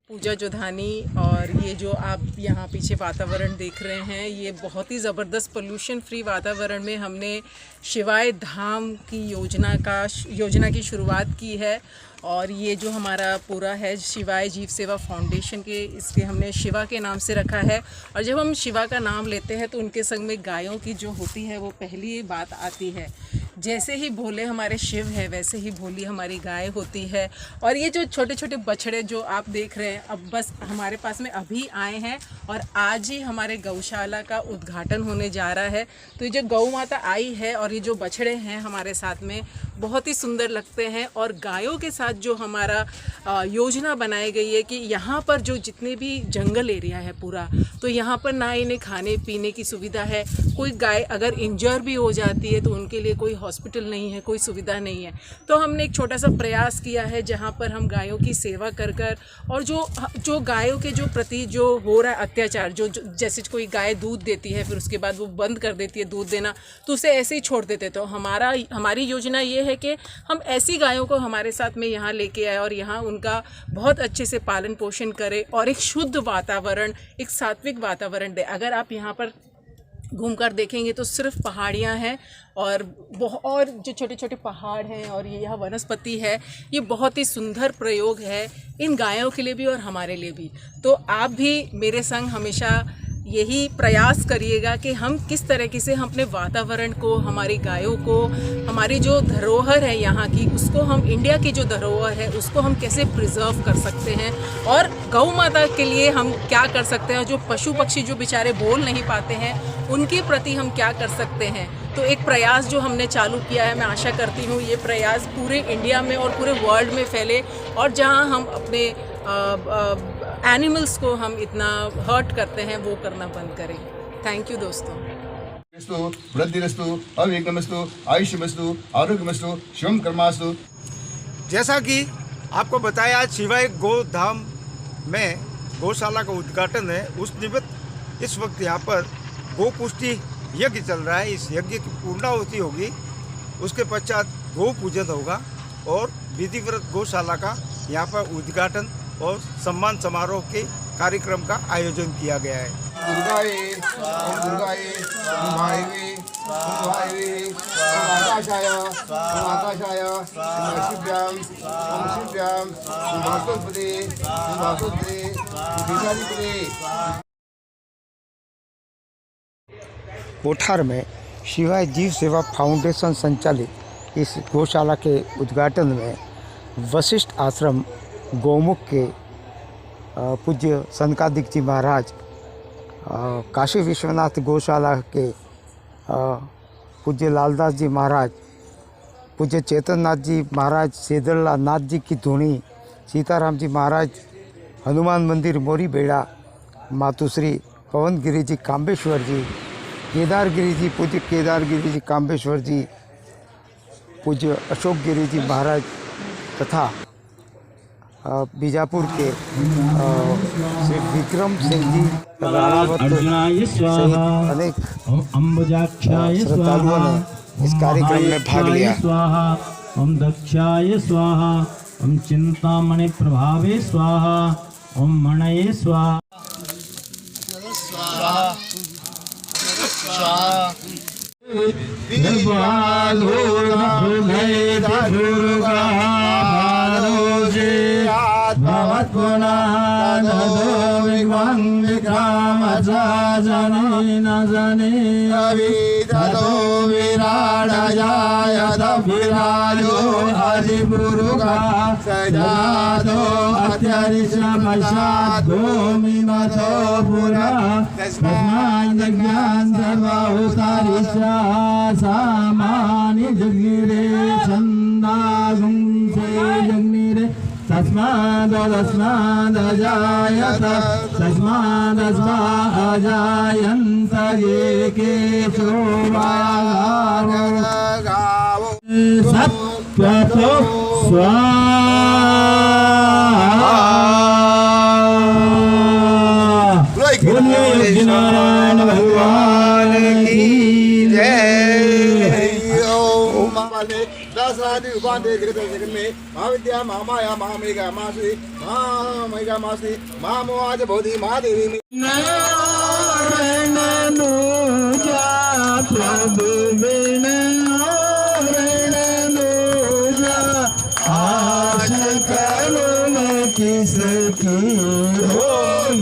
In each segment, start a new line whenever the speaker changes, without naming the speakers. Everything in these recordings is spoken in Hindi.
पूजा जोधानी। और ये जो आप यहाँ पीछे वातावरण देख रहे हैं, ये बहुत ही ज़बरदस्त पोल्यूशन फ्री वातावरण में हमने शिवाय धाम की योजना की शुरुआत की है। और ये जो हमारा पूरा है शिवाय जीव सेवा फाउंडेशन के, इसके हमने शिवा के नाम से रखा है। और जब हम शिवा का नाम लेते हैं तो उनके संग में गायों की जो होती है वो पहली बात आती है। जैसे ही भोले हमारे शिव है वैसे ही भोली हमारी गाय होती है। और ये जो छोटे छोटे बछड़े जो आप देख रहे हैं, अब बस हमारे पास में अभी आए हैं और आज ही हमारे गौशाला का उद्घाटन होने जा रहा है। तो ये जो गौ माता आई है और ये जो बछड़े हैं हमारे साथ में, बहुत ही सुंदर लगते हैं। और गायों के साथ जो हमारा योजना बनाई गई है कि यहाँ पर जो जितने भी जंगल एरिया है पूरा, तो यहाँ पर ना इन्हें खाने पीने की सुविधा है। कोई गाय अगर इंजर भी हो जाती है तो उनके लिए कोई हॉस्पिटल नहीं है, कोई सुविधा नहीं है। तो हमने एक छोटा सा प्रयास किया है जहाँ पर हम गायों की सेवा कर और जो गायों के जो प्रति जो हो रहा है अत्याचार, जो जैसे कोई गाय दूध देती है फिर उसके बाद वो बंद कर देती है दूध देना, तो उसे ऐसे ही छोड़ देते। तो हमारी योजना ये है कि हम ऐसी गायों को हमारे साथ में यहाँ लेके आए और यहाँ उनका बहुत अच्छे से पालन पोषण करें और एक शुद्ध वातावरण, एक सात्विक वातावरण दे। अगर आप यहाँ पर घूमकर देखेंगे तो सिर्फ पहाड़ियाँ हैं और जो छोटे छोटे पहाड़ हैं और ये यहाँ वनस्पति है। ये बहुत ही सुंदर प्रयोग है इन गायों के लिए भी और हमारे लिए भी। तो आप भी मेरे संग हमेशा यही प्रयास करिएगा कि हम किस तरीके से हम अपने वातावरण को, हमारी गायों को, हमारी जो धरोहर है यहाँ की, उसको हम इंडिया की जो धरोहर है उसको हम कैसे प्रिजर्व कर सकते हैं और गौ माता के लिए हम क्या कर सकते हैं। जो पशु पक्षी जो बेचारे बोल नहीं पाते हैं उनके प्रति हम क्या कर सकते हैं। तो एक प्रयास जो हमने चालू किया है, मैं आशा करती हूँ ये प्रयास पूरे इंडिया में और पूरे वर्ल्ड में फैले और जहाँ हम अपने एनिमल्स को हम इतना हर्ट करते हैं वो करना बंद करें। थैंक यू दोस्तों।
वृद्धिरस्तु, अविघ्नमस्तु, आयुष्यमस्तु, आरोग्यमस्तु, शिवम कर्मास्तु।
जैसा कि आपको बताया, आज शिवाय गोधाम में गौशाला का उद्घाटन है। उस निमित्त इस वक्त यहाँ पर गो पुष्टि यज्ञ चल रहा है। इस यज्ञ की पूर्णाहुति होगी, उसके पश्चात गो पूजन होगा और विधिवत गौशाला का यहाँ पर उद्घाटन और सम्मान समारोह के कार्यक्रम का आयोजन किया गया है।
दुर्गाये, ओम दुर्गाये, ओम वायवे, ओम वायवे, ओम आकाशाय, ओम आकाशाय, ओम शिव्याम, ओम शिव्याम, ओम वासुदेवे, ओम वासुदेवे, ओम विचारित्रे।
कोठार में शिवाय जीव सेवा फाउंडेशन संचालित इस गौशाला के उद्घाटन में वशिष्ठ आश्रम गौमुख के पूज्य सनकादिक जी महाराज, काशी विश्वनाथ गौशाला के पूज्य लालदास जी महाराज, पूज्य चेतननाथ जी महाराज, सेदरला नाथ जी की धूनी, सीताराम जी महाराज, हनुमान मंदिर मोरी बेड़ा, मातुश्री पवन गिरी जी काम्बेश्वर जी, केदार गिरी जी, पूज्य केदार गिरी जी काम्बेश्वर जी, पूज्य अशोक गिरी जी महाराज तथा बीजापुर के श्री विक्रम सिंह जी राणावत सहित अनेक श्रद्धालुओं ने इस कार्यक्रम में भाग लिया।
ओम दक्षाय स्वाहा, ओम चिंतामणि प्रभावे स्वाहा, ओम मणये स्वाहा। सामान्य जग्निरे छंदागुं से जग्निरे तस्मादजायत तस्मादजायन्त ये केशो गावो सत्वतो स्वाहा। बोलिए नारायण भगवान की जय।
दासरादि उपान्ते जगत जगत में महाविद्या महामाया महामेघा मासी महामेघा मासी महामोहाज भवती महादेवी में
नारायण नूजा प्रभु बिन नारायण नूजा आश करो मैं किसकी हो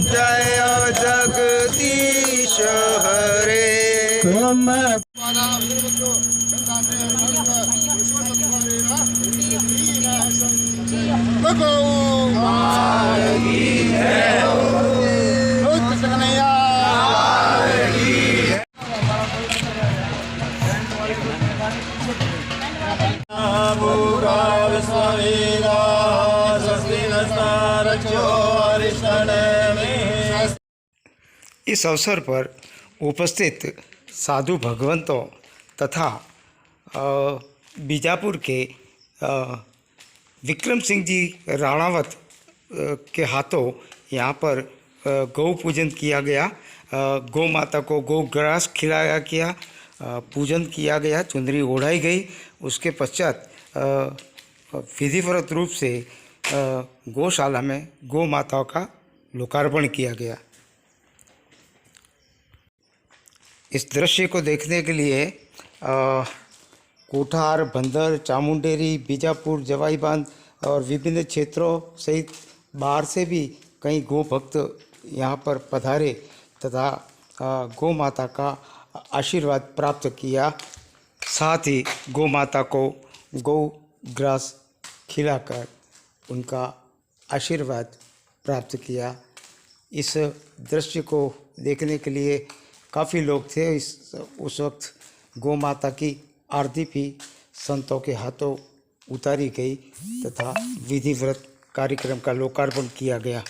जय जगदीश हरे
तुम
इस अवसर पर उपस्थित साधु भगवंतों तथा बीजापुर के विक्रम सिंह जी राणावत के हाथों यहाँ पर गौ पूजन किया गया। गौ माता को गौ ग्रास खिलाया गया, पूजन किया गया, चुंदरी ओढ़ाई गई। उसके पश्चात विधिवत रूप से गौशाला में गौ माताओं का लोकार्पण किया गया। इस दृश्य को देखने के लिए कोठार, बंदर, चामुंडेरी, बीजापुर, जवाई बांध और विभिन्न क्षेत्रों सहित बाहर से भी कई गौ भक्त यहाँ पर पधारे तथा गौ माता का आशीर्वाद प्राप्त किया। साथ ही गौ माता को गौ ग्रास खिलाकर उनका आशीर्वाद प्राप्त किया। इस दृश्य को देखने के लिए काफ़ी लोग थे। उस वक्त गौ माता की आरती भी संतों के हाथों उतारी गई तथा विधिवत कार्यक्रम का लोकार्पण किया गया।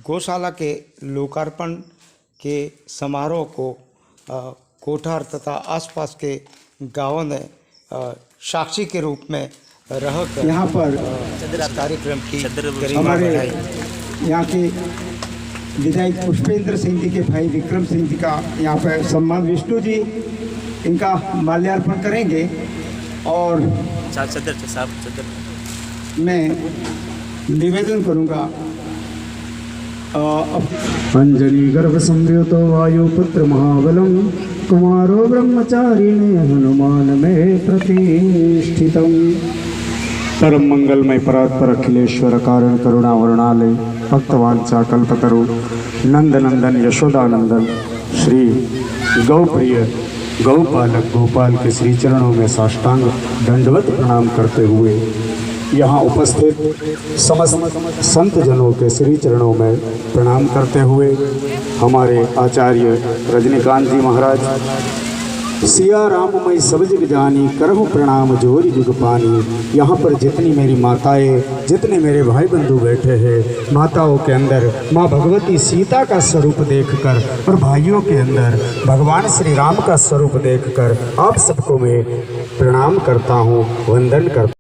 गौशाला के लोकार्पण के समारोह को कोठार तथा आसपास के गांवों ने साक्षी के रूप में रहकर
यहाँ पर
इस कार्यक्रम की गरिमा
हमारे
बढ़ाई।
यहाँ के विधायक पुष्पेंद्र सिंह जी के भाई विक्रम सिंह जी का यहाँ पर सम्मान, विष्णु जी इनका माल्यार्पण करेंगे और मैं निवेदन करूँगा अंजनी गर्भ संयुतो वायुपुत्र महाबलम कुमारो ब्रह्मचारिणे हनुमान में प्रतिष्ठितम। परम मंगलमय परात्पर अखिलेश्वर कारण करुणा वर्णालय भक्तवांचा कल्पतरु नंदनंदन यशोदानंदन श्री गौप्रिय गौपालक गोपाल के श्री चरणों में साष्टांग दंडवत प्रणाम करते हुए यहाँ उपस्थित समस्त संत जनों के श्री चरणों में प्रणाम करते हुए हमारे आचार्य रजनीकांत जी महाराज सिया राममय सब जग जानी करहु प्रणाम जोरी जुग पानी। यहाँ पर जितनी मेरी माताएं, जितने मेरे भाई बंधु बैठे हैं, माताओं के अंदर माँ भगवती सीता का स्वरूप देखकर और भाइयों के अंदर भगवान श्री राम का स्वरूप देखकर आप सबको मैं प्रणाम करता हूँ, वंदन करता हूँ।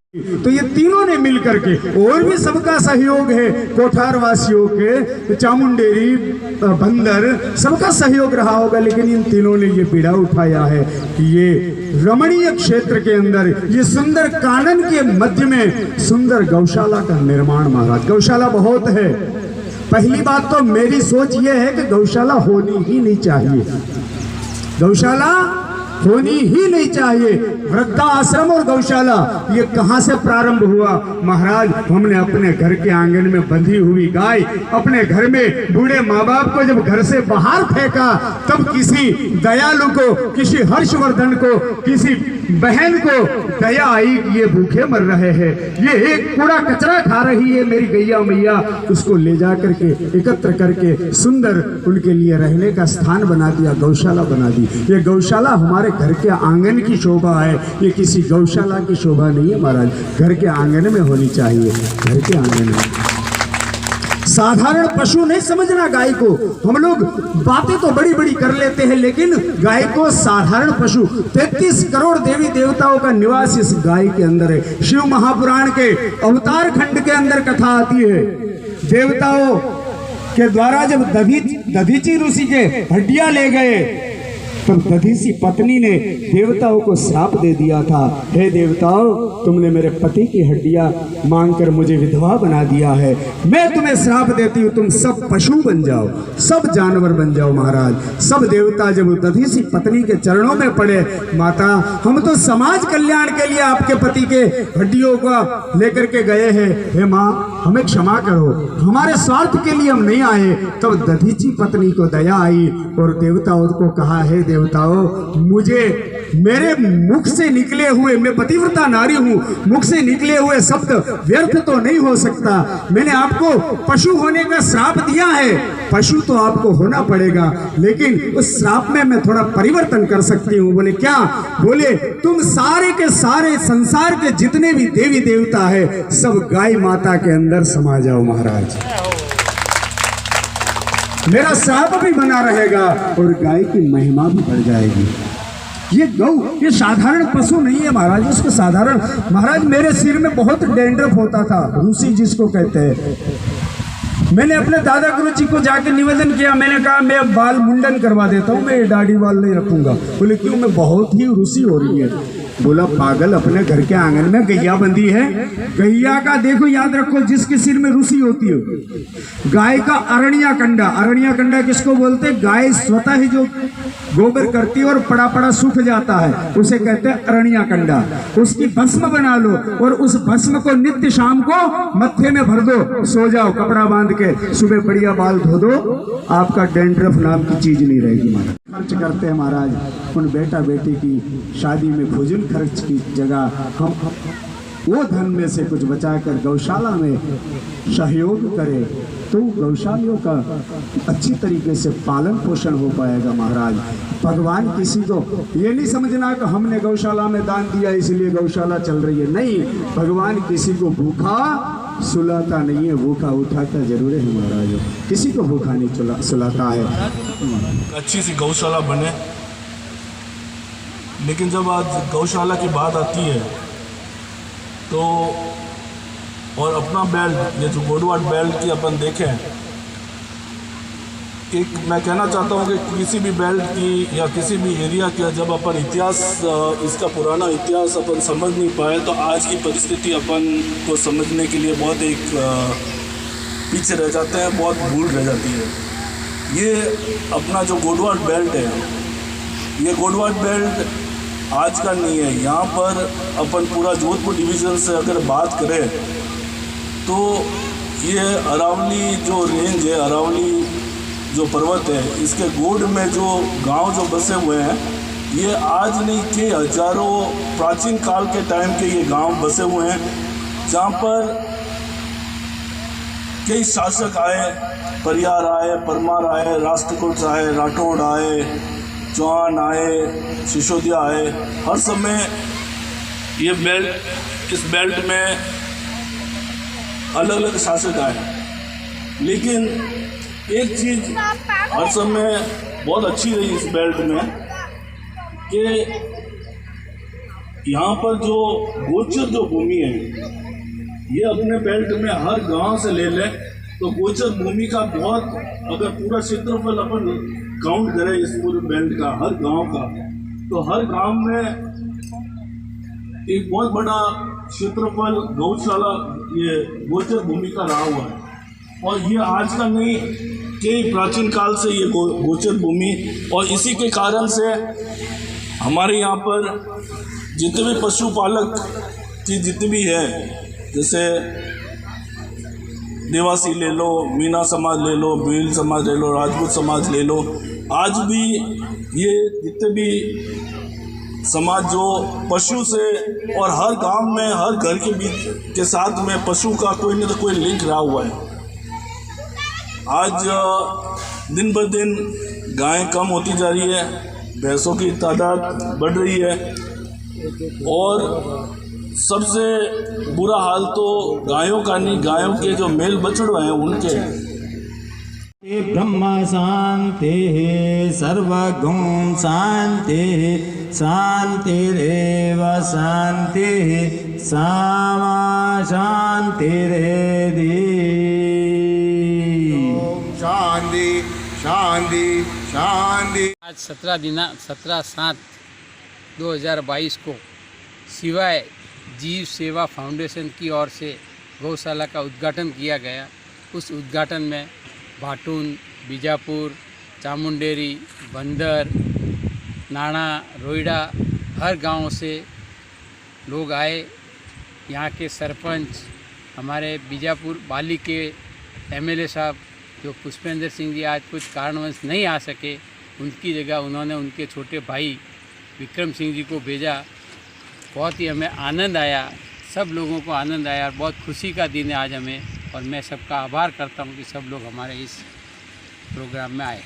तो ये तीनों ने मिल करके, और भी सबका सहयोग है, कोठार वासियों के, चामुंडेरी, बंदर, सबका सहयोग रहा होगा, लेकिन इन तीनों ने ये पीड़ा उठाया है कि ये रमणीय क्षेत्र के अंदर, ये सुंदर कानन के मध्य में सुंदर गौशाला का निर्माण। महाराज गौशाला बहुत है। पहली बात तो मेरी सोच ये है कि गौशाला होनी ही नहीं चाहिए, गौशाला होनी ही नहीं चाहिए। वृद्धा आश्रम और गौशाला ये कहाँ से प्रारंभ हुआ? महाराज हमने अपने घर के आंगन में बंधी हुई गाय, अपने घर में बूढ़े माँ बाप को जब घर से बाहर फेंका, तब किसी दयालु को, किसी हर्षवर्धन को, किसी बहन को दया आई, ये भूखे मर रहे हैं, ये एक कूड़ा कचरा खा रही है मेरी गैया मैया, उसको ले जा करके एकत्र करके सुंदर उनके लिए रहने का स्थान बना दिया, गौशाला बना दी। ये गौशाला हमारे घर के आंगन की शोभा है, ये किसी गौशाला की शोभा नहीं है महाराज। घर के आंगन में होनी चाहिए, घर के आंगन में। साधारण पशु नहीं समझना गाय को। हम लोग बातें तो बड़ी बड़ी कर लेते हैं, लेकिन गाय को साधारण पशु। 33 करोड़ देवी देवताओं का निवास इस गाय के अंदर है। शिव महापुराण के अवतार खंड के अंदर कथा आती है, देवताओं के द्वारा जब दधीची ऋषि के हड्डियां ले गए तब दधीसी पत्नी ने देवताओं को श्राप दे दिया था, हे देवताओं, तुमने मेरे पति की हड्डियां मांगकर मुझे विधवा बना दिया है, मैं तुम्हें श्राप देती हूँ, तुम सब पशु बन जाओ, सब जानवर बन जाओ। महाराज सब देवता जब दधीसी पत्नी के चरणों में पड़े, माता हम तो समाज कल्याण के लिए आपके पति के हड्डियों को लेकर के गए हैं, हे माँ हमें क्षमा करो, हमारे स्वार्थ के लिए हम नहीं आए। तब दधीची पत्नी को दया आई और देवताओं को कहा, हे देवताओं, मुझे मेरे मुख से निकले हुए, मैं पतिव्रता नारी हूँ, मुख से निकले हुए शब्द व्यर्थ तो नहीं हो सकता, मैंने आपको पशु होने का श्राप दिया है, पशु तो आपको होना पड़ेगा, लेकिन उस श्राप में मैं थोड़ा परिवर्तन कर सकती हूँ। बोले क्या? बोले तुम सारे के सारे संसार के जितने भी देवी देवता है सब गाय माता के अंदर समा जाओ महाराज, मेरा श्राप भी बना रहेगा और गाय की महिमा भी बढ़ जाएगी। ये गौ ये साधारण पशु नहीं है महाराज, इसको साधारण, महाराज मेरे सिर में बहुत डैंड्रफ होता था, रूसी जिसको कहते हैं, मैंने अपने दादा गुरु जी को जाके निवेदन किया, मैंने कहा मैं बाल मुंडन करवा देता हूँ, मैं दाढ़ी वाल नहीं रखूंगा। बोले क्यों? मैं बहुत ही रूसी हो रही है। बोला पागल, अपने घर के आंगन में गैया बंधी है, गैया का देखो याद रखो जिसके सिर में रूसी होती है, गाय का अरण्या कंडा, अरण्या कंडा किसको बोलते? गाय स्वतः ही जो गोबर करती है और पड़ा पड़ा सूख जाता है उसे कहते हैं अरण्या कंडा, उसकी भस्म बना लो और उस भस्म को नित्य शाम को मत्थे में भर दो, सो जाओ कपड़ा बांध के, सुबह बढ़िया बाल धो दो, आपका डैंड्रफ नाम की चीज नहीं रहेगी। महाराज खर्च करते हैं महाराज, उन बेटा बेटी की शादी में भोजन खर्च की जगह हम वो धन में से कुछ बचाकर गौशाला में सहयोग करें तो गौशालाओं का अच्छी तरीके से पालन पोषण हो पाएगा। महाराज भगवान किसी को ये नहीं समझना कि हमने गौशाला में दान दिया इसलिए गौशाला चल रही है, नहीं, भगवान किसी को भूखा सुलाता नहीं है, भूखा उठाता जरूर है महाराज, किसी को भूखा नहीं सुलाता है।
अच्छी सी गौशाला बने, लेकिन जब आज गौशाला की बात आती है तो और अपना बेल्ट, ये जो गोडवाट बेल्ट की अपन देखें, एक मैं कहना चाहता हूँ कि किसी भी बेल्ट की या किसी भी एरिया का जब अपन इतिहास, इसका पुराना इतिहास अपन समझ नहीं पाए तो आज की परिस्थिति अपन को समझने के लिए बहुत एक पीछे रह जाते हैं, बहुत भूल रह जाती है। ये अपना जो गोडवाट बेल्ट है, ये गोडवाट बेल्ट आज का नहीं है, यहाँ पर अपन पूरा जोधपुर डिवीज़न से अगर बात करें तो ये अरावली जो रेंज है, अरावली जो पर्वत है, इसके गोड में जो गांव जो बसे हुए हैं, ये आज नहीं के हजारों प्राचीन काल के टाइम के ये गांव बसे हुए हैं, जहाँ पर कई शासक आए, परियार आए, परमार आए, राष्ट्रकूट आए, राठौड़ आए, चौहान आए, सिसोदिया आए, हर समय ये बेल्ट, इस बेल्ट में अलग अलग शासक आए, लेकिन एक चीज़ हर समय बहुत अच्छी रही इस बेल्ट में कि यहाँ पर जो गोचर जो भूमि है, ये अपने बेल्ट में हर गांव से ले लें तो गोचर भूमि का बहुत, अगर पूरा क्षेत्रफल अपन काउंट करें इस पूरे बेल्ट का, हर गांव का, तो हर गांव में एक बहुत बड़ा क्षेत्रफल गौशाला, ये गोचर भूमि का रहा हुआ है। और ये आज का नहीं, कई प्राचीन काल से ये गोचर भूमि, और इसी के कारण से हमारे यहाँ पर जितने भी पशुपालक की जितनी भी है, जैसे देवासी ले लो, मीना समाज ले लो, भील समाज ले लो, राजपूत समाज ले लो, आज भी ये जितने भी समाज जो पशु से, और हर गांव में हर घर के बीच के साथ में पशु का कोई न तो कोई लिंक रहा हुआ है। आज दिन ब दिन गायें कम होती जा रही है, भैंसों की तादाद बढ़ रही है, और सबसे बुरा हाल तो गायों का नहीं, गायों के जो मेल बछड़े हैं उनके।
ब्रह्म शांति सर्वगुण शांति शांतिरेव शांति सामा शांतिरेधि।
शांति शांति शांति।
आज 17/7/2022 को शिवाय जीव सेवा फाउंडेशन की ओर से गौशाला का उद्घाटन किया गया। उस उद्घाटन में भाटून, बीजापुर, चामुंडेरी, बंदर, नाना, रोइडा हर गांव से लोग आए। यहाँ के सरपंच, हमारे बीजापुर बाली के एमएलए साहब जो पुष्पेंद्र सिंह जी आज कुछ कारणवश नहीं आ सके, उनकी जगह उन्होंने उनके छोटे भाई विक्रम सिंह जी को भेजा। बहुत ही हमें आनंद आया, सब लोगों को आनंद आया। बहुत खुशी का दिन है आज हमें, और मैं सबका आभार करता हूँ कि सब लोग हमारे इस प्रोग्राम में आए।